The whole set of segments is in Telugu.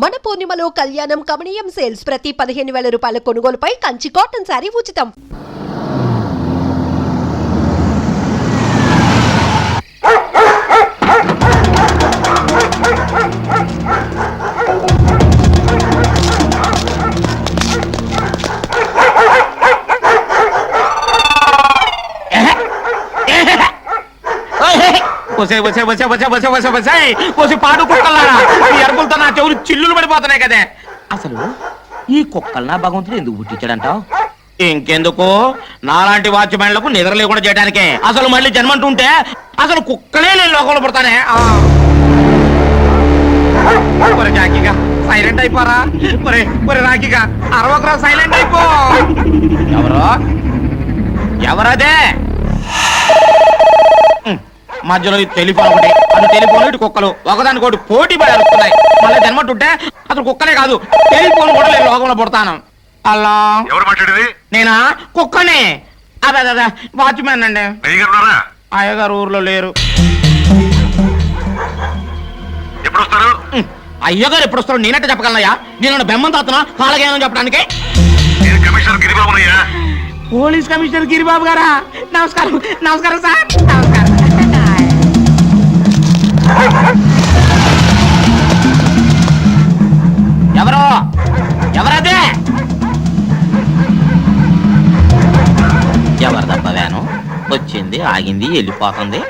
మన పూర్ణిమలో కళ్యాణం కమనీయం సేల్స్ ప్రతి 15,000 రూపాయల కొనుగోలుపై కంచి కాటన్ శారీ ఉచితం. పాడు కుక్కలారా ఈ అరుపులతో నా చెవులు చిల్లులు పడిపోతున్నాయి కదే. అసలు ఈ కుక్కల్నా భగవంతుడు ఎందుకు పుట్టించాడంటావు? ఇంకెందుకు, నాలాంటి వాచ్మెన్లకు నిద్ర లేకుండా చేయడానికే. అసలు మళ్ళీ జన్మంటుంటే అసలు కుక్కలే నేను లోకంలో పడతానే. రాఖీగా సైలెంట్ అయిపోరా. రాఖీగా అరవకరా, సైలెంట్ అయిపో. ఎవరదే మధ్యలో టెలిఫోన్ ఒకటి, అది టెలిఫోన్ ఇటు కుక్కలు ఒకదానికోటి పోటీ పడి అరుస్తున్నాయి. మళ్ళీ జన్మంటుంటే అసలు కుక్కలే కాదు, టెలిఫోన్ కూడా నేను లోకంలో పుడతాను. అలా ఎవరు మాట్లాడేది? నేనా? కుక్కనే. అదే వాచ్మెన్ అండి. అయ్యగారు ఊర్లో లేరు. ఎప్పుడు వస్తారు? అయ్యగారు ఎప్పుడు వస్తారు నేనంటే చెప్పగలనయ్యా? నేను బెమ్మం తాతున్నా కాలగేమని చెప్పడానికి. కమిషనర్ గిరిబాబునయ్యా. పోలీస్ కమిషనర్ గిరిబాబు గారా? నమస్కారం. నమస్కారం సార్. నమస్కారం. ఎవరో ఎవరదే? ఎవరిదబ్బ వ్యాను? వచ్చింది, ఆగింది, వెళ్ళిపోతుంది.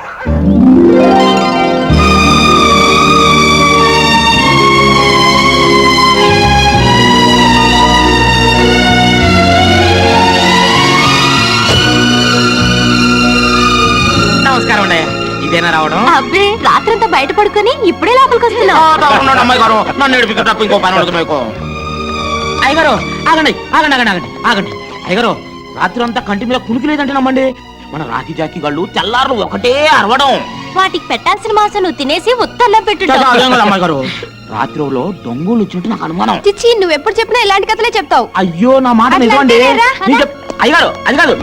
నమస్కారం అండి. ఇదేనా రావడం? అబ్బే, రాత్రంతా బయట పడుకొని ఇప్పుడే లోపలికి వస్తున్నావు. అమ్మాయి గారు నన్ను ఏడిపిక తప్ప ఇంకో పని ఉండదు మీకు. అయ్యగారు ఆగండి ఆగండి ఆగండి ఆగండి ఆగండి. అయ్యగారు రాత్రి అంతా కంటి మీద కునికి లేదంటే నమ్మండి. మన రాఖీ జాకీ గళ్ళు తెల్లారు ఒకటే అరవడం. వాటికి పెట్టాల్సిన మాసం నువ్వు తినేసి ఉత్తర్లో పెట్టు. అమ్మాయి గారు రాత్రిలో దొంగలు వచ్చినట్టు నాకు అనుమానం. చిచ్చి, నువ్వు ఎప్పుడు చెప్పినా ఇలాంటి కథలే చెప్తావు. అయ్యో నా మాట నిజమండి. అయ్యగారు అది కాదు.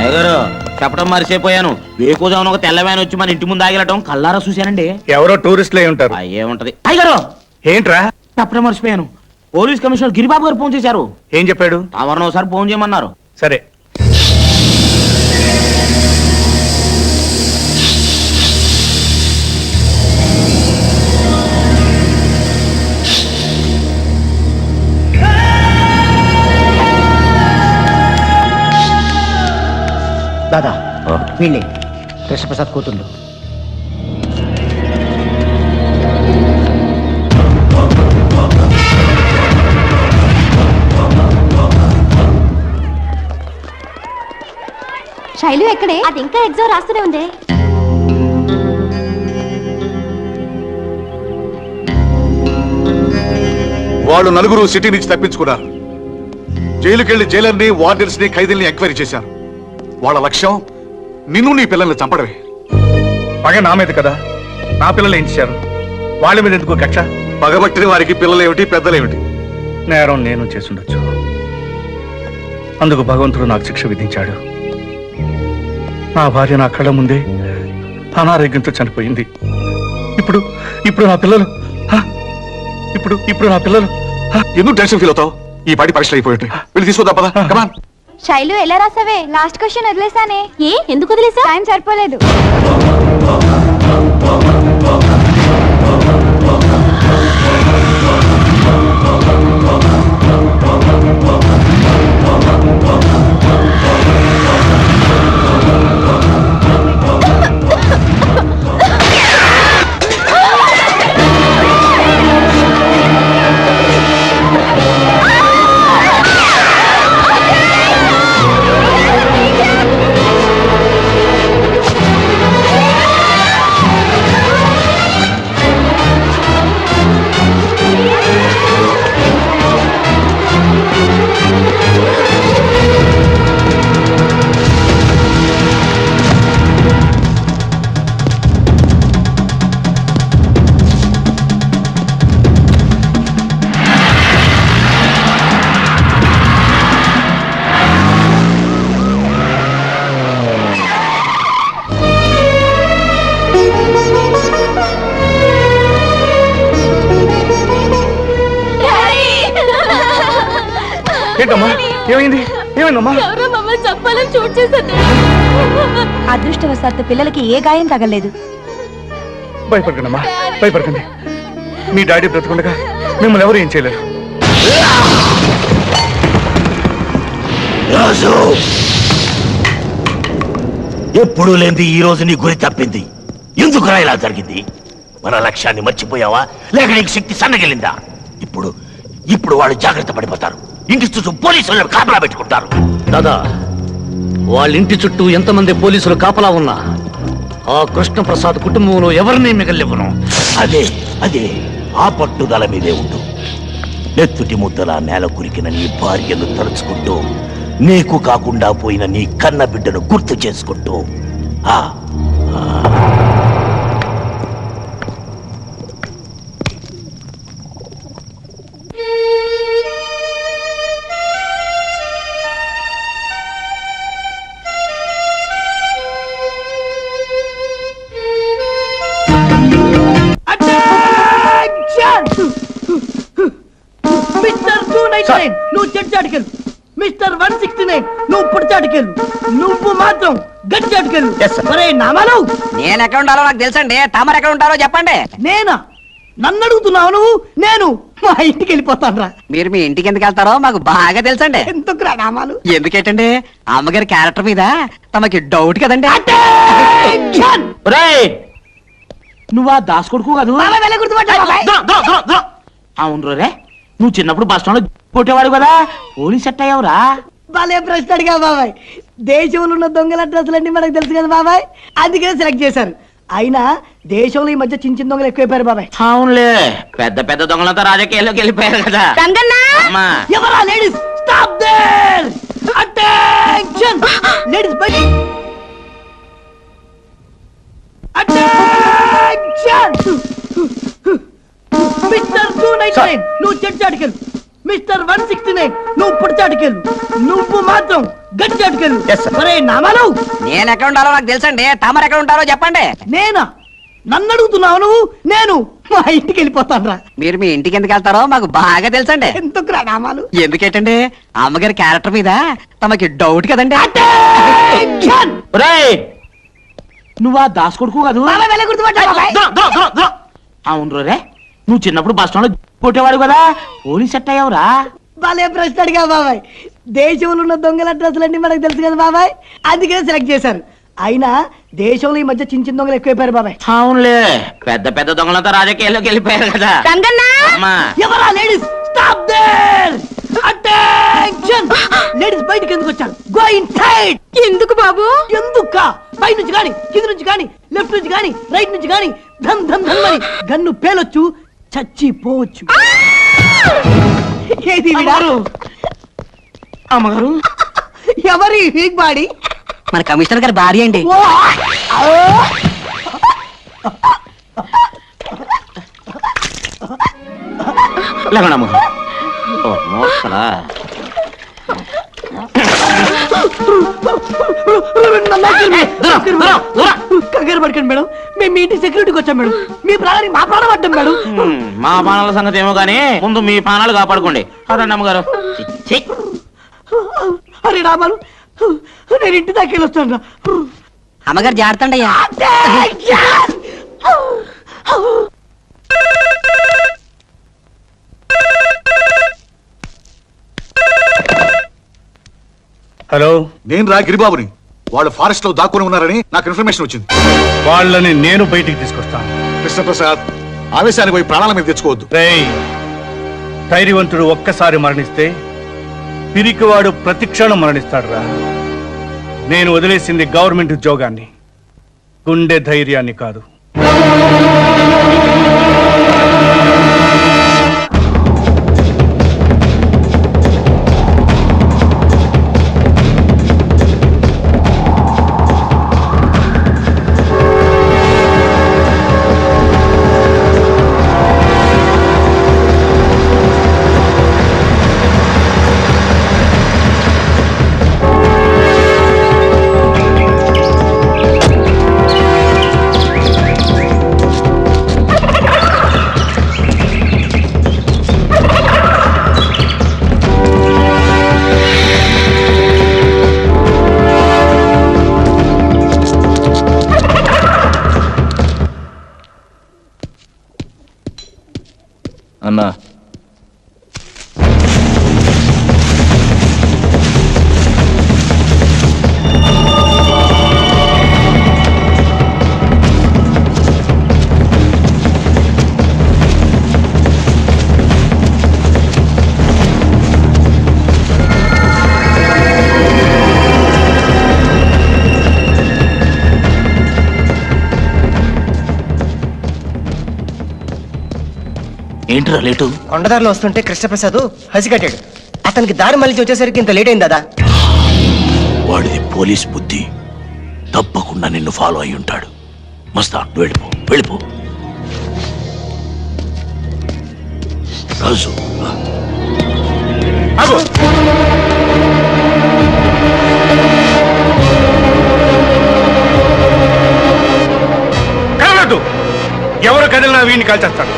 అయ్యగారు చెప్పడం మరిచిపోయాను. వేకోజామున ఒక తెల్లవాన వచ్చి మన ఇంటి ముందు ఆగిలటం కల్లారా చూశానండి. ఎవరో టూరిస్టులు అయి ఉంటారు. ఏముంటది అయ్యగారు? ఏంట్రా? చెప్పడం మర్చిపోయాను. పోలీస్ కమిషనర్ గిరిబాబు గారు ఫోన్ చేశారు. ఏం చెప్పాడు? తమరిని ఒకసారి ఫోన్ చేయమన్నారు. సరే. దాదా వీళ్ళే కృష్ణప్రసాద్ కూతుండు. శైలు ఎక్కడే? అది ఇంకా ఎగ్జామ్ రాస్తూనే ఉంది. వాళ్ళు నలుగురు సిటీ నుంచి తప్పించుకున్నారు. జైలుకెళ్లి జైలర్ని, వార్డెన్స్ ని, ఖైదీల్ని ఎంక్వైరీ చేశారు. వాళ్ళ లక్ష్యం నిన్ను, నీ పిల్లల్ని చంపడమే. పగ నా మీద కదా, నా పిల్లలు ఏం చేశారు? వాళ్ళ మీద ఎందుకు కక్ష? పగబట్టిన వారికి పిల్లలేమిటి, పెద్దలేమిటి? నేరం నేను చేసుండొచ్చు. అందుకు భగవంతుడు నాకు శిక్ష విధించాడు. నా భార్య నా కళ్ళ ముందే అనారోగ్యంతో చనిపోయింది. ఇప్పుడు నా పిల్లలు ఇప్పుడు నా పిల్లలు ఎందుకు టెన్షన్ ఫీల్ అవుతావు? ఈ పాటి పరీక్షలు అయిపోయి వెళ్ళి తీసుకుందా పదా. కమాన్. శైలు ఎలా రాసావే? Last question వదిలేసానే. ఎందుకు వదిలేసా? టైం సరిపోలేదు. ఏంటమ్మా ఏమైంది ఏమైందమ్మా ఎవరో మమ్మల్ని చంపాలని చూడు చేశారు. అదృష్టవశాత్తు పిల్లలకి ఏ గాయం తగలేదు. భయపడకండి అమ్మా భయపడకండి. మీ డాడీ బ్రతకుండగా మిమ్మల్ని ఎవరు ఏం చేయలేరు. రాజు ఎప్పుడు లేని ఈ రోజు నీ గురి తప్పింది. ఎందుకురా ఇలా జరిగింది? మన లక్ష్యాన్ని మర్చిపోయావా లేక నీకు శక్తి సన్నగిలిందా? ఇప్పుడు ఇప్పుడు వాళ్ళు జాగ్రత్త పడిపోతారు. ఇంటి చుట్టూ పోలీసులను కాపలా పెట్టుకుంటారు. దాదా వాళ్ళ ఇంటి చుట్టూ ఎంతమంది పోలీసులు కాపలా ఉన్నా ఆ కృష్ణప్రసాద్ కుటుంబంలో ఎవరిని మిగలివ్వను. అదే అదే ఆ పట్టుదల మీదే ఉండు. నెత్తుటి ముద్దలా నేల కురికిన నీ భార్యను తలుచుకుంటూ, నీకు కాకుండా పోయిన నీ కన్న బిడ్డను గుర్తు చేసుకుంటూ ఆ మిస్టర్ 299 నువ్వు చెట్టు మిస్టర్ 169 నువ్వు పుడిచాటుకెళ్ళు. నువ్వు మాత్రం గట్టాటుకెళ్ళు. ఒరే నామాలు, నేను ఎక్కడ ఉండాలో నాకు తెలుసండి. తమరు ఎక్కడ ఉంటారో చెప్పండి. నేనా? నన్ను అడుగుతున్నావు నువ్వు? నేను మా ఇంటికి వెళ్ళిపోతాను రా. మీరు మీ ఇంటికి ఎందుకు వెళ్తారో మాకు బాగా తెలుసండి. ఎందుకురా నామాలు? ఎందుకేటండి అమ్మగారి క్యారెక్టర్ మీద తమకి డౌట్ కదండి. నువ్వా దాస్ కొడుకు కాదు? బాబాయ్ వెళ్ళ గుర్తుపట్టా బాబాయ్. అవును రే, నువ్వు చిన్నప్పుడు బస్ స్టాండ్ లో కొట్టేవాడు కదా, పోలీస్ సెట్ అయ్యావురా. భలే ప్రశ్న అడిగా బాబాయ్. దేశంలో ఉన్న దొంగల అడ్రస్లన్నీ మనకు తెలుసు కదా బాబాయ్, అందుకనే సెలెక్ట్ చేశారు. అయినా దేశంలో ఈ మధ్య చిన్న చిన్న దొంగలు ఎక్కువైపోయారు బాబాయ్. అవునులే, పెద్ద పెద్ద దొంగలతో రాజకీయాల్లోకి వెళ్ళిపోయారు కదా. అమ్మా ఎవరా ladies? Stop there! Attention! Ladies బయట! అటెన్షన్! మిస్టర్ 299 నువ్వు చెట్టాటుకెళ్ళు. మిస్టర్ 169 నువ్వు పుడిచాటుకెళ్ళు. నువ్వు మాత్రం గట్టాటుకెళ్ళు. ఒరే నామాలు, నేను ఎక్కడ ఉండాలో నాకు తెలుసండి. తమరు ఎక్కడ ఉంటారో చెప్పండి. నేనా? నన్ను అడుగుతున్నావు నువ్వు? నేను మా ఇంటికి వెళ్ళిపోతాను రా. మీరు మీ ఇంటికి ఎందుకు వెళ్తారో మాకు బాగా తెలుసండి. ఎందుకురా నామాలు? ఎందుకేటండి అమ్మగారి క్యారెక్టర్ మీద తమకి డౌట్ కదండి. అటెన్షన్! నువ్వా దాస్ కొడుకు కాదు? బాబాయ్ వెళ్ళ గుర్తుపట్టా బాబాయ్. అవును రే, నువ్వు చిన్నప్పుడు బస్ స్టాండ్ లో కొట్టేవాడు కదా, పోలీస్ సెట్ అయ్యావురా. భలే ప్రశ్న అడిగా బాబాయ్. దేశంలో ఉన్న దొంగల అడ్రస్లన్నీ మనకు తెలుసు కదా బాబాయ్, అందుకనే సెలెక్ట్ చేశారు. అయినా దేశంలో ఈ మధ్య చిన్న చిన్న దొంగలు ఎక్కువైపోయారు బాబాయ్. అవునులే, పెద్ద పెద్ద దొంగలతో రాజకీయాల్లోకి వెళ్ళిపోయారు కదా. అమ్మా ఎవరా ladies? Stop there! Attention! Ladies బయటికి ఎందుకు వచ్చారు? Go inside! ఎందుకు బాబు? ఎందుక? పై నుంచి గాని, కింద నుంచి గాని, లెఫ్ట్ నుంచి గాని, రైట్ నుంచి గాని, ధన్ ధన్ ధన్ మరి గన్ను పేలొచ్చు, చచ్చిపోవచ్చు. ఏది విడారు? అమ్మగారు ఎవరి వీక్ బాడీ? మన కమిషనర్ గారి భార్య అండి. ఓ! లేకుండా అమ్మగారు. ఓ మోసలా. కంగారు పడకండి మేడం, మేము మీ ఇంటి సెక్యూరిటీకి వచ్చాం మేడం. మీ ప్రాణానికి మా ప్రాణం పడ్డాం మేడం. మా ప్రాణాల సంగతి ఏమో గానీ ముందు మీ ప్రాణాలు కాపాడుకోండి. అదండి అమ్మగారు. అరే రామాలు, నేను ఇంటి దాకా వెళ్ళొస్తాను రా. అమ్మగారు జాగ్రత్త అండి. హలో, నేను రా గిరిబాబుని. వాళ్ళు ఫారెస్ట్ లో దాక్కుని ఉన్నారని నాకు ఇన్ఫర్మేషన్ వచ్చింది. వాళ్ళని నేను బయటికి తీసుకొస్తాను. కృష్ణప్రసాద్, ఆవేశానికి పోయి ప్రాణాల మీద తెచ్చుకోవద్దు. రేయ్, ధైర్యవంతుడు ఒక్కసారి మరణిస్తే పిరికివాడు ప్రతిక్షణం మరణిస్తాడురా. నేను వదిలేసింది గవర్నమెంట్ ఉద్యోగాన్ని, గుండె ధైర్యాన్ని కాదు. అన్నా ఏంట్రా లేటు? కొండదారిలో వస్తుంటే కృష్ణప్రసాద్ హసి కట్టాడు. అతనికి దారి మళ్ళీ వచ్చేసరికి ఇంత లేట్ అయింది దాదా. వాడిది పోలీస్ బుద్ధి. తప్పకుండా నిన్ను ఫాలో అయి ఉంటాడు. మస్తాన్ వెళ్ళిపో వెళ్ళిపో. రాజు కదలదు. ఎవరు కదిలినా వీడిని కాల్చేస్తాడు.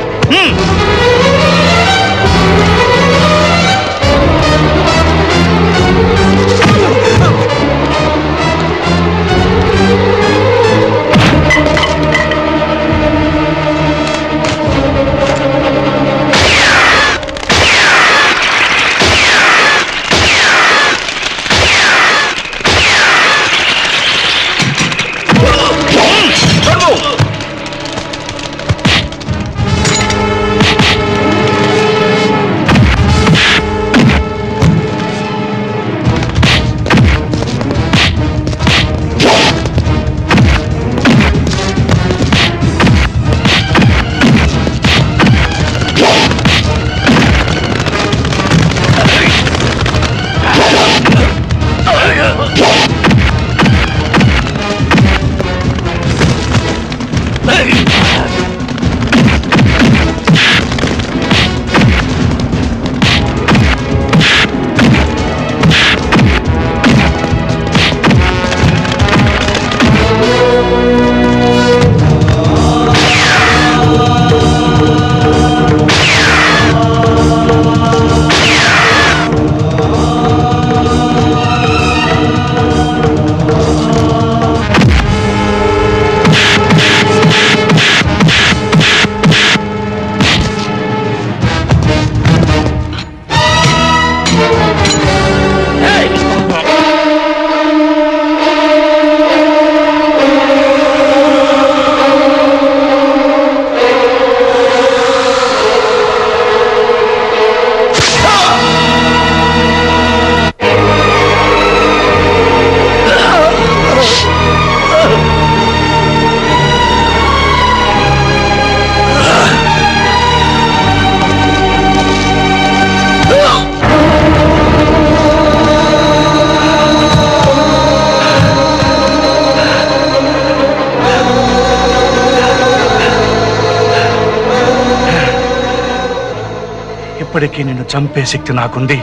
ఇప్పటికీ నిన్ను చంపే శక్తి నాకుంది,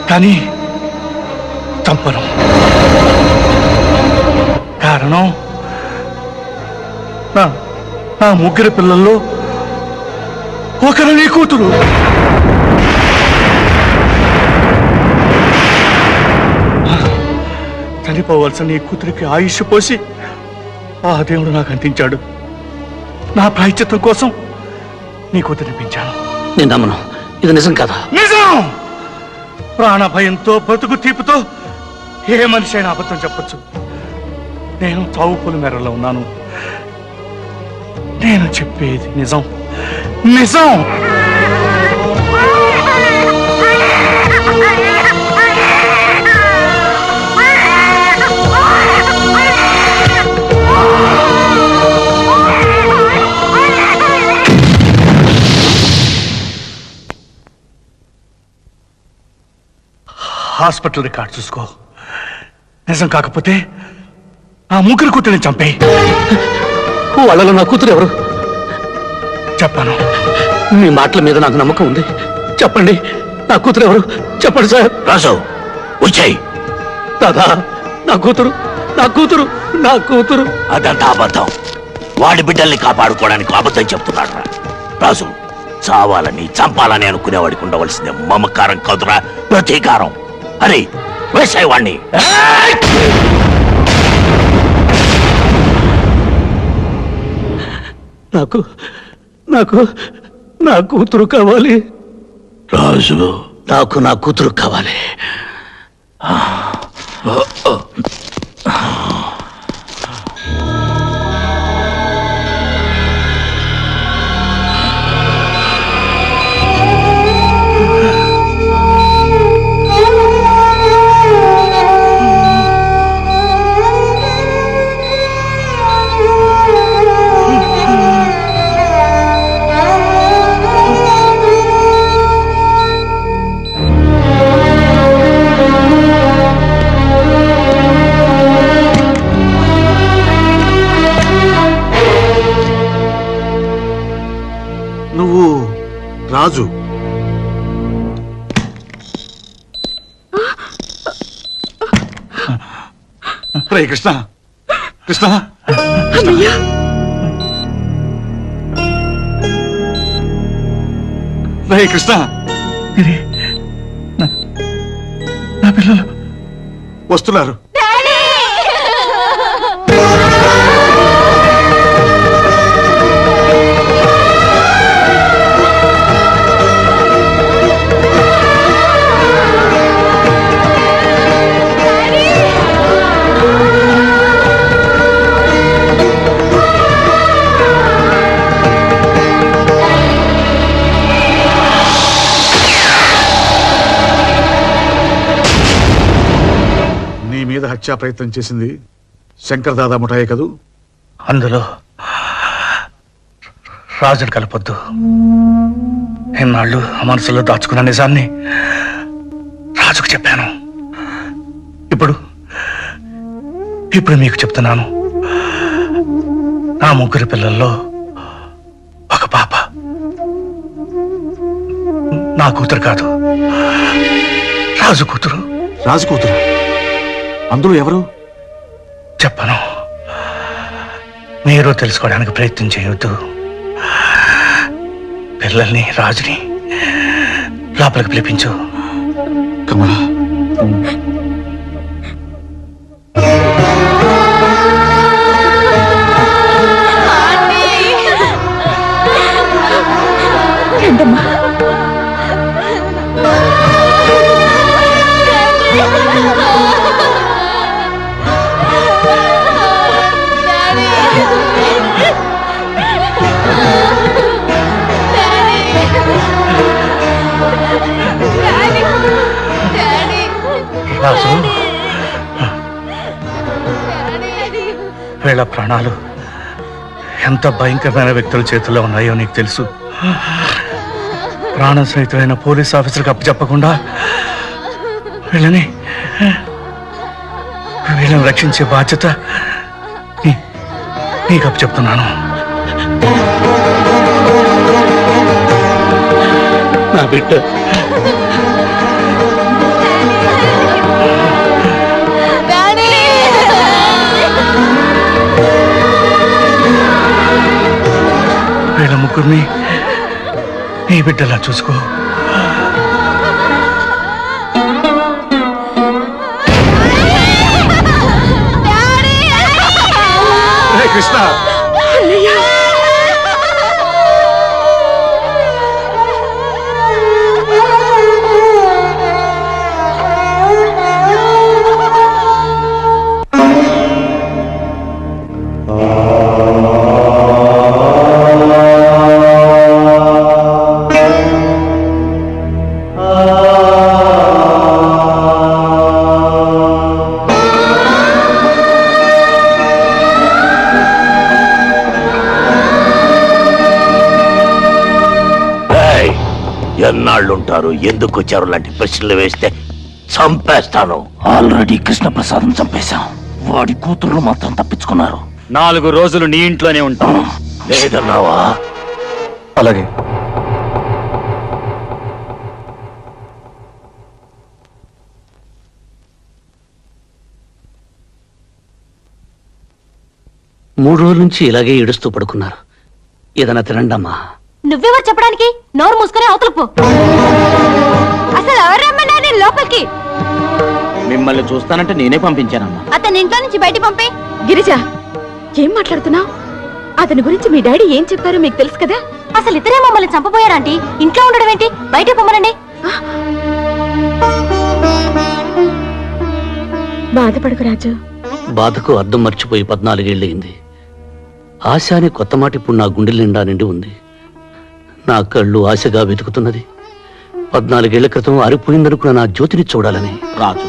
కానీ చంపను. కారణం నా ముగ్గురు పిల్లల్లో ఒకరు నీ కూతురు. చనిపోవలసిన నీ కూతురికి ఆయుష్ పోసి ఆ దేవుడు నాకు అందించాడు. నా ప్రాయశ్చిత్తం కోసం నీ కూతురిని పెంచాను. నేను నమ్మను. ఇది నిజం కదా? నిజం. ప్రాణ భయంతో బ్రతుకు తీపుతో ఏ మనిషి అయినా అబద్ధం చెప్పొచ్చు. నేను చావు పొలి మేరలో ఉన్నాను. నేను చెప్పేది నిజం. నిజం. హాస్పిటల్ రికార్డ్ చూసుకో. నిజం కాకపోతే ఆ ముగ్గురు కూతురిని చంపే. వాళ్ళలో నా కూతురు ఎవరు? చెప్పాను. మీ మాటల మీద నాకు నమ్మకం ఉంది. చెప్పండి, నా కూతురు ఎవరు? చెప్పండి సార్. రాజు వచ్చాయి. దాదా, నా కూతురు, నా కూతురు, నా కూతురు. అదంతా అబద్ధం. వాడి బిడ్డల్ని కాపాడుకోవడానికి అబద్ధం చెప్తున్నాడు రా. రాజు, చావాలని చంపాలని అనుకునేవాడికి ఉండవలసిందే మమకారం కాదురా, ప్రతీకారం. అరే వేసాయి వాణ్ణి. నాకు నాకు నా కూతురు కావాలి. రాజు, నాకు నా కూతురు కావాలి. నువ్వు రాజు. రే కృష్ణ, కృష్ణ, రే కృష్ణ, గిరి, నా పిల్లలు వస్తున్నారు. నీ మీద హత్యా ప్రయత్నం చేసింది శంకర్ దాదా ముఠాయే కదూ? అందులో రాజును కలపొద్దు. ఎన్నాళ్ళు ఆ మనసులో దాచుకున్న నిజాన్ని రాజుకు చెప్పాను. ఇప్పుడు మీకు చెప్తున్నాను. నా 3 పిల్లల్లో ఒక పాప నా కూతురు కాదు, రాజు కూతురు. రాజు కూతురు? అందులో ఎవరు? చెప్పను. మీరు తెలుసుకోవడానికి ప్రయత్నం చేయొద్దు. పిల్లల్ని, రాజుని లోపలికి పిలిపించు. కమలా, రాజు, వీళ్ళ ప్రాణాలు ఎంత భయంకరమైన వ్యక్తుల చేతుల్లో ఉన్నాయో నీకు తెలుసు. ప్రాణ సహితమైన పోలీస్ ఆఫీసర్కి అప్పచెప్పకుండా వీళ్ళని రక్షించే బాధ్యత నీకు అప్పచెప్తున్నాను. నా బిడ్డ వీళ్ళ 3 నీ బిడ్డలా చూసుకో. కృష్ణ, ఎన్నాళ్ళుంటారు, ఎందుకు వచ్చారు లాంటి ప్రశ్నలు వేస్తే చంపేస్తాను. ఆల్రెడీ కృష్ణప్రసాదం చంపేశాం. వాడి కూతుర్లు మాత్రం తప్పించుకున్నారు. 4 రోజులు నీ ఇంట్లోనే ఉంటాం. లేదన్నావా? అలాగే. మూడు రోజుల నుంచి ఇలాగే ఏడుస్తూ పడుకున్నారు. ఏదైనా తినండమ్మా. నువ్వెవరు చెప్పడానికి? నోరు మూసుకొని అవతలకు పో. అసలు ఎవరమ్మన్నా నేను లోపలికి? మిమ్మల్ని చూస్తానంటే నేనే పంపించానమ్మా. అతని ఇంట్లో నుంచి బయట పంపే. గిరిజ, ఏం మాట్లాడుతున్నావు? అతని గురించి మీ డాడీ ఏం చెప్పారో మీకు తెలుసు కదా. అసలు ఇతరే మమ్మల్ని చంపబోయారంటీ. ఇంట్లో ఉండడం ఏంటి, బయట పొమ్మనండి. బాధపడకు రాజు. బాధకు అర్థం మర్చిపోయి 14 ఏళ్ళయింది. ఆశ అనే కొత్త మాట ఇప్పుడు నా గుండెల నిండా నిండి ఉంది. నా కళ్ళు ఆశగా వెతుకుతున్నది 14 ఏళ్ల క్రితం అరిపోయిందనుకున్న నా జ్యోతిని చూడాలని. రాజు,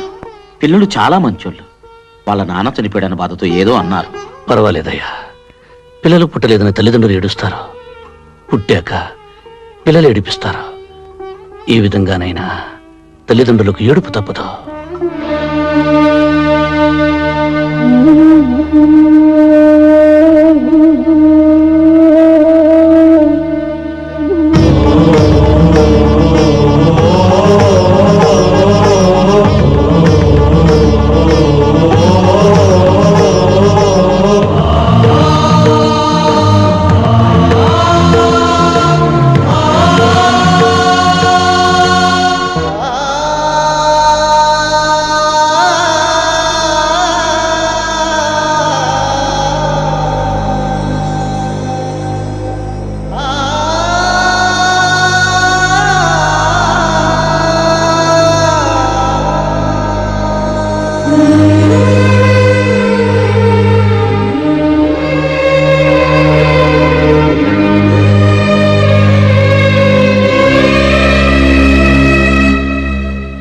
పిల్లలు చాలా మంచోళ్ళు. వాళ్ళ నాన్న చనిపోయాడన్న బాధతో ఏదో అన్నారు. పర్వాలేదయ్యా, పిల్లలు పుట్టలేదని తల్లిదండ్రులు ఏడుస్తారు, పుట్టాక పిల్లలు ఏడిపిస్తారు. ఈ విధంగానైనా తల్లిదండ్రులకు ఏడుపు తప్పదు.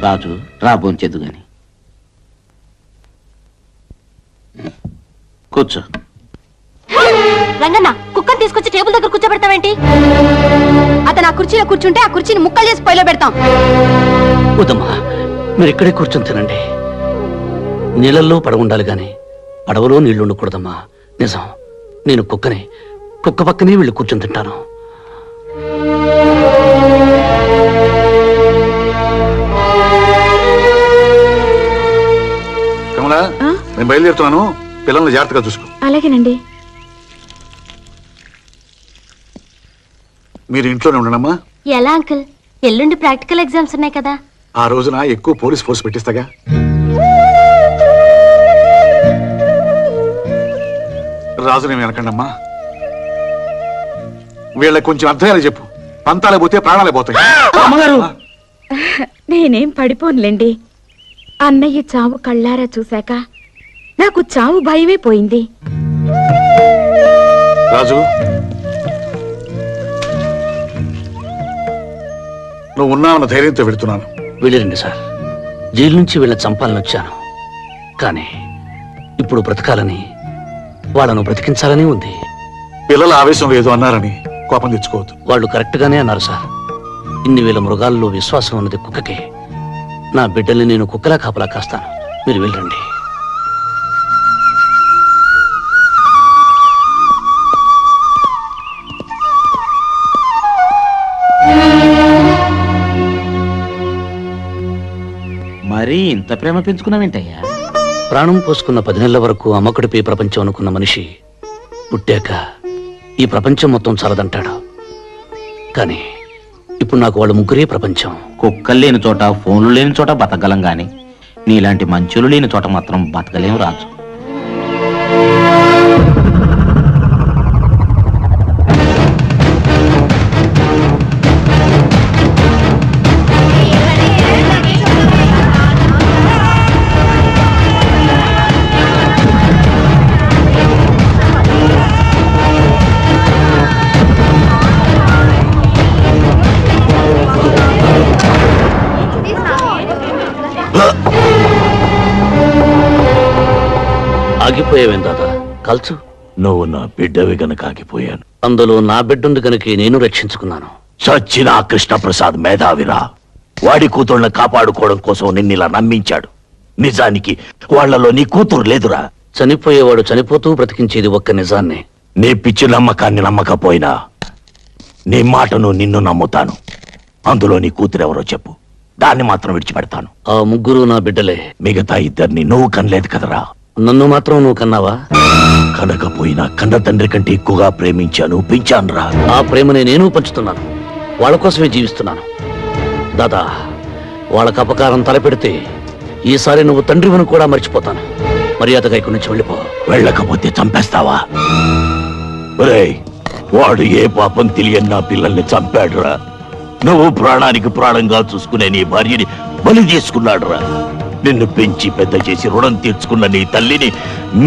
రాజు, రా భోంచేద్దు గాని. కూర్చో. రంగన్న, కుక్కని తీసుకొచ్చి టేబుల్ దగ్గర కూర్చోబెడతావేంటి? అతను ఆ కుర్చీలో కూర్చుంటే ఆ కుర్చీని ముక్కలు చేసి పొయ్యిలో పెడతాం. వద్దమ్మా, మీరు ఇక్కడే కూర్చొని తినండి. నీళ్ళల్లో పడవ ఉండాలి గాని పడవలో నీళ్లు ఉండకూడదమ్మా. నిజం, నేను కుక్కని, కుక్క పక్కనే వెళ్ళి కూర్చొని తింటాను. కమలా, నేను బయలుదేరుతున్నాను. పిల్లల్ని జాగ్రత్తగా చూసుకో. అలాగేనండి. మీరు ఇంట్లోనే ఉండనమ్మా. ఎలా అంకుల్? ఎల్లుండి ప్రాక్టికల్ ఎగ్జామ్స్ ఉన్నాయి కదా. ఆ రోజున ఎక్కువ పోలీస్ ఫోర్స్ పెట్టిస్తాగా. రాజుని వెనకండమ్మా. వీళ్ళకి కొంచెం అర్థాలు చెప్పు. పంతాలే పోతే ప్రాణాలే పోతాయి. అమ్మగారు, నేనేం పడిపోనులేండి. అన్నయ్య చావు కళ్ళారా చూశాక నాకు చావు భయమే పోయింది. రాజు, నువ్వు ఉన్నావన్న ధైర్యంతో పెడుతున్నాను. వెళ్ళిరండి సార్. జైలు నుంచి వీళ్ళని చంపాలని వచ్చాను, కానీ ఇప్పుడు బ్రతకాలని, వాళ్ళను బ్రతికించాలని ఉంది. పిల్లల ఆవేశం లేదు అన్నారని కోపం తెచ్చుకోవద్దు. వాళ్ళు కరెక్ట్ గానే అన్నారు సార్. ఇన్ని వేల మృగాల్లో విశ్వాసం ఉన్నది కుక్కకే. నా బిడ్డల్ని నేను కుక్కలా కాపలా కాస్తాను. మీరు వెళ్ళండి. మరీ ఇంత ప్రేమ పెంచుకున్నావేంటయ్యా? ప్రాణం పోసుకున్న 10 నెలల వరకు అమ్మకుడిపై ప్రపంచం అనుకున్న మనిషి పుట్టాక ఈ ప్రపంచం మొత్తం చాలదంటాడు. కానీ ఇప్పుడు నాకు వాళ్ళు ముగ్గురే ప్రపంచం. కుక్కలు లేని చోట, ఫోన్లు లేని చోట బతకగలం గాని నీలాంటి మంచులు లేని చోట మాత్రం బతకలేం రాజు. ఆగిపోయావేం దాదా? కల్చు. నువ్వు నా బిడ్డవి గనక ఆగిపోయాను. అందులో నా బిడ్డుంది గనుక నేను రక్షించుకున్నాను. చచ్చిన ఆ కృష్ణప్రసాద్ మేధావిరా. వాడి కూతుళ్ళని కాపాడుకోవడం కోసం నిన్నిలా నమ్మించాడు. నిజానికి వాళ్లలో నీ కూతురు లేదురా. చనిపోయేవాడు చనిపోతూ బ్రతికించేది ఒక్క నిజాన్నే. నీ పిచ్చి నమ్మకాన్ని నమ్మకపోయినా నీ మాటను నిన్ను నమ్ముతాను. అందులో నీ కూతురెవరో చెప్పు, దాన్ని మాత్రం విడిచిపెడతాను. ఆ ముగ్గురు నా బిడ్డలే. మిగతా ఇద్దరిని నువ్వు కనలేదు కదరా. నన్ను మాత్రం నువ్వు కన్నావా? కనకపోయినా కన్న తండ్రి కంటే ఎక్కువగా ప్రేమించాను, పెంచానురా. ఆ ప్రేమని నేను పంచుతున్నాను. వాళ్ళ కోసమే జీవిస్తున్నాను. దాదా, వాళ్ళకి అపకారం తలపెడితే ఈసారి నువ్వు తండ్రివని కూడా మర్చిపోతాను. మర్యాదగా ఇక్కడి నుంచి వెళ్ళిపో. వెళ్ళకపోతే చంపేస్తావా? ఒరేయ్, వాడు ఏ పాపం తెలియని నా పిల్లల్ని చంపాడురా. నువ్వు ప్రాణానికి ప్రాణంగా చూసుకునే నీ భార్యని బలి చేసుకున్నాడురా. నిన్ను పెంచి పెద్ద చేసి రుణం తీర్చుకున్న నీ తల్లిని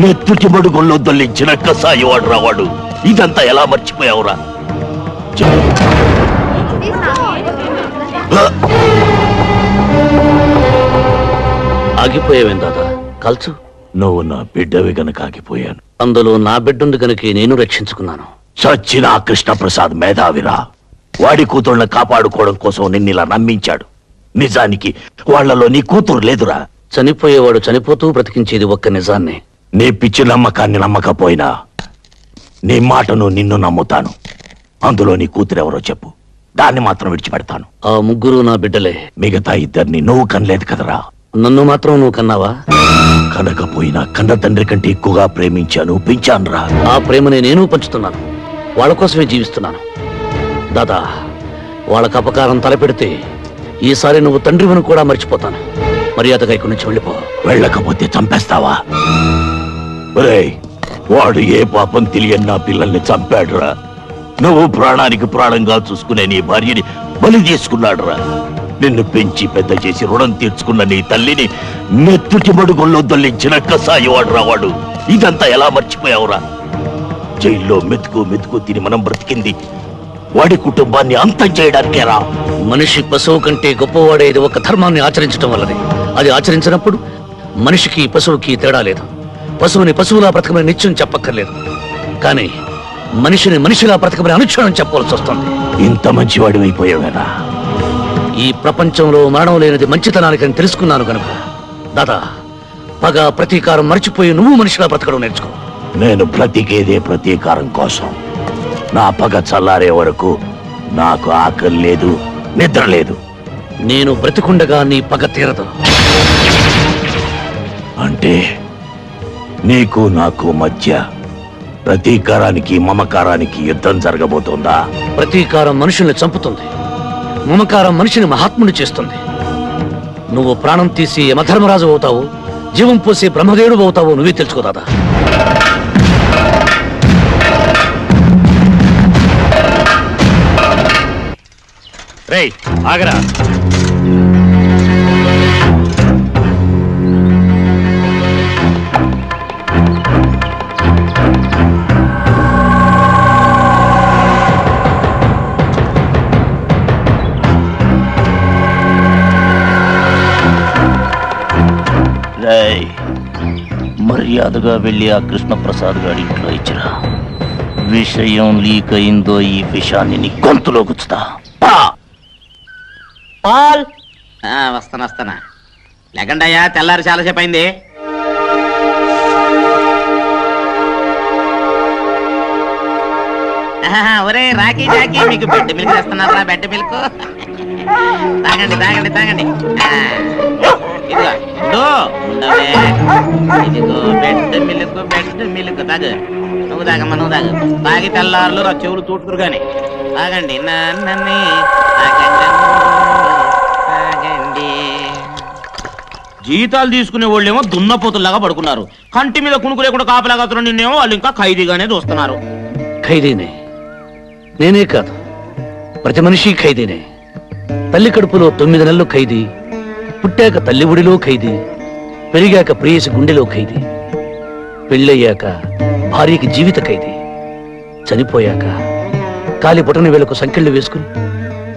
నెత్తుటి మడుగుల్లో దొల్లించిన కసాయివాడురా వాడు. ఇదంతా ఎలా మర్చిపోయావురా? ఆగిపోయావేం దాదా? కల్చు. నువ్వు నా బిడ్డవి గనక ఆగిపోయాను. అందులో నా బిడ్డుంది గనుక నేను రక్షించుకున్నాను. చచ్చిన ఆ కృష్ణప్రసాద్ మేధావిరా. వాడి కూతుళ్ళని కాపాడుకోవడం కోసం నిన్నిలా నమ్మించాడు. నిజానికి వాళ్లలో నీ కూతురు లేదురా. చనిపోయేవాడు చనిపోతూ బ్రతికించేది ఒక్క నిజాన్ని. నీ పిచ్చి నమ్మకాన్ని నమ్మకపోయినా నీ మాటను నిన్ను నమ్ముతాను. అందులో నీ కూతురెవరో చెప్పు, దాన్ని మాత్రం విడిచిపెడతాను. ఆ ముగ్గురు నా బిడ్డలే. మిగతా ఇద్దరిని నువ్వు కనలేదు కదరా. నన్ను మాత్రం నువ్వు కన్నావా? కనకపోయినా కన్న తండ్రి కంటే ఎక్కువగా ప్రేమించాను, పెంచానురా. ఆ ప్రేమని నేను పంచుతున్నాను. వాళ్ళ కోసమే జీవిస్తున్నాను. దాదా, వాళ్ళకు అపకారం తలపెడితే ఈసారి నువ్వు తండ్రివను కూడా మర్చిపోతాను. మర్యాదగా ఇక్కడి నుంచి వెళ్ళిపో. వెళ్ళకపోతే చంపేస్తావా? ఒరేయ్, వాడు ఏ పాపం తెలియని నా పిల్లల్ని చంపాడురా. నువ్వు ప్రాణానికి ప్రాణంగా చూసుకునే నీ భార్యని బలి చేసుకున్నాడురా. నిన్ను పెంచి పెద్ద చేసి రుణం తీర్చుకున్న నీ తల్లిని నెత్తుటి మడుగుల్లో దొల్లించిన కసాయివాడురా వాడు. ఇదంతా ఎలా మర్చిపోయావురా? జైల్లో మెతుకు మెతుకు తిని మనం బ్రతికింది వాడి కుటుంబాన్ని అంతం చేయడానికేరా. మనిషి పశువు కంటే గొప్పవాడేది ఒక ధర్మాన్ని ఆచరించడం వల్లనే. అది ఆచరించినప్పుడు మనిషికి పశువుకి తేడా లేదు. పశువుని పశువులా బ్రతకమని నిత్యం చెప్పక్కర్లేదు, కానీ మనిషిని మనిషిలా బ్రతకమని అనుక్షణం చెప్పవలసి వస్తుంది. ఇంత మంచివాడివైపోయావేనా? ఈ ప్రపంచంలో మరణం లేనిది మంచితనానికని తెలుసుకున్నాను కనుక దాదా, పగ ప్రతీకారం మర్చిపోయి నువ్వు మనిషిలా బ్రతకడం నేర్చుకో. నేను బ్రతికేదే ప్రతీకారం కోసం. నా పగ చల్లారే వరకు నాకు ఆకలి లేదు, నిద్ర లేదు. నేను బ్రతికుండగా నీ పగ తీరదు. అంటే నీకు నాకు మధ్య ప్రతీకారానికి మమకారానికి యుద్ధం జరగబోతోందా? ప్రతీకారం మనుషుల్ని చంపుతుంది, మమకారం మనిషిని మహాత్ముని చేస్తుంది. నువ్వు ప్రాణం తీసి యమధర్మరాజు అవుతావు, జీవం పోసి బ్రహ్మదేవుడు అవుతావు. నువ్వే తెలుసుకో దాదా. రేయ్, ఆగరా. రేయ్, మర్యాదగా వెళ్ళి ఆ కృష్ణప్రసాద్ గారి ఇంట్లో ఇచ్చిరా. విషయం లీక్ అయిందో ఈ విషయాన్ని నీ గొంతులో గుచ్చుతా. పాల్ వస్తానా. లేకండి అయ్యా, తెల్లారి చాలాసేపు అయింది. ఒరే రాకీ జాకీ, మీకు బెడ్ మిల్క్ తెస్తున్నారా? బెడ్ మిల్క్ తాగండి తాగండి తాగండి. ఇదిగో ఉండవే, ఇదిగో బెడ్ మిల్క్ తాగు. నువ్వు తాగమ్మా, నువ్వు తాగు. తాగి తెల్లారులు రా చెవులు తూటుకురు కానీ తాగండి. నన్ను తాగండి. జీతాలు తీసుకునే వాళ్ళేమో దున్నపోతుల్లాగా పడుకున్నారు. కంటి మీద కునుకు లేకుండా కాపలాగా నిన్నేమో వాళ్ళు ఇంకా ఖైదీగానే చూస్తున్నారు. ఖైదీనే నేనే కాదు, ప్రతి మనిషి ఖైదీనే. తల్లి కడుపులో 9 నెలలు ఖైదీ, పుట్టాక తల్లి ఒడిలో ఖైదీ, పెరిగాక ప్రేయసి గుండెలో ఖైదీ, పెళ్ళయ్యాక భార్యకి జీవిత ఖైదీ, చనిపోయాక కాలి బొటన వేలకు సంకెళ్ళు వేసుకుని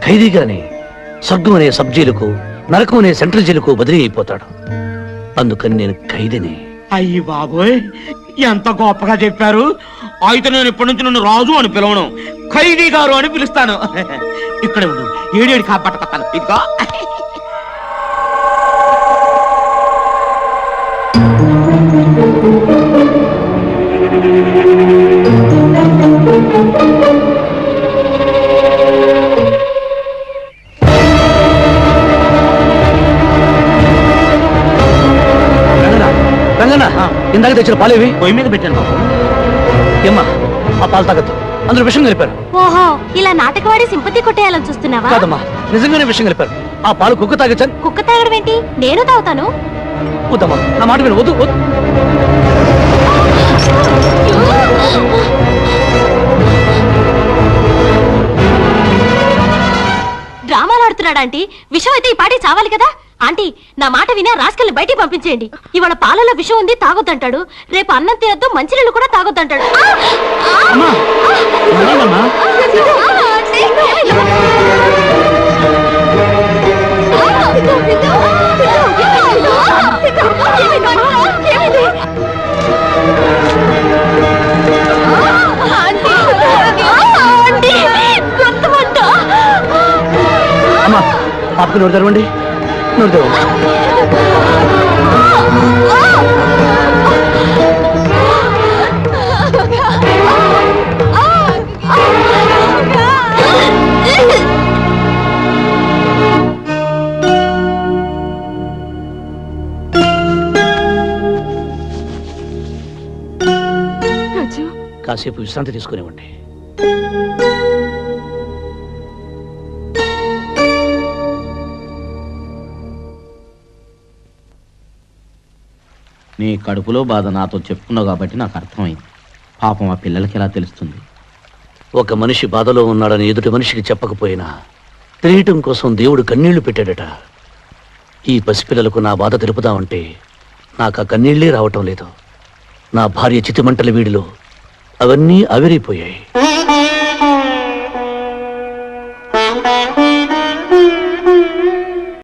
ఖైదీగానే స్వర్గం అనే సబ్ జైలుకు, నరకం అనే సెంట్రల్ జైలుకు బదిలీ అయిపోతాడు. అందుకని నేను ఖైదీని. అయ్యి బాబోయ్, ఎంత గొప్పగా చెప్పారు. అయితే నేను ఇప్పటి నుంచి నన్ను రాజు అని పిలవను, ఖైదీ గారు అని పిలుస్తాను. ఇక్కడ ఉండు, ఏడేడి కాపాడుకొస్తాను. ఇదిగో రంగన్న, ఇందాక తెచ్చిన పాలేవి పొయ్యి మీద పెట్టాను బాబు. ఏమ్మా, ఆ పాలు తాగద్దు, అందులో విషయం కలిపారు. ఓహో, ఇలా నాటకవాడి సింపతి కొట్టేయాలని చూస్తున్నావా? కాదమ్మా, నిజంగానే విషయం కలిపారు. ఆ పాలు కుక్క తాగొచ్చాను. కుక్క తాగడం ఏంటి? నేను తాగుతాను. వద్దమ్మా, నా మాట విను. వద్దు వద్దు. డ్రామాలు ఆడుతున్నాడు ఆంటీ. విషయం అయితే ఈ పాటి చావాలి కదా. ఆంటీ నా మాట విని రాసుకెళ్ళి బయటికి పంపించేయండి. ఇవాళ పాలలో విషం ఉంది తాగొద్దంటాడు, రేపు అన్నం తినద్దు మంచినీళ్ళు కూడా తాగొద్దంటాడు. అమ్మా పాపకు నోరు తెరవండి, నోరు తెరవండి. కాసేపు విశ్రాంతి తీసుకునివ్వండి. నీ కడుపులో బాధ నాతో చెప్పుకున్నావు కాబట్టి నాకు అర్థమైంది. పాపం ఆ పిల్లలకి ఎలా తెలుస్తుంది? ఒక మనిషి బాధలో ఉన్నాడని ఎదుటి మనిషికి చెప్పకపోయినా తెలియటం కోసం దేవుడు కన్నీళ్లు పెట్టాడట. ఈ పసిపిల్లలకు నా బాధ తెలుపుదామంటే నాకు ఆ కన్నీళ్లే రావటం లేదు. నా భార్య చితిమంటల వీడిలో అవన్నీ ఆవిరైపోయాయి.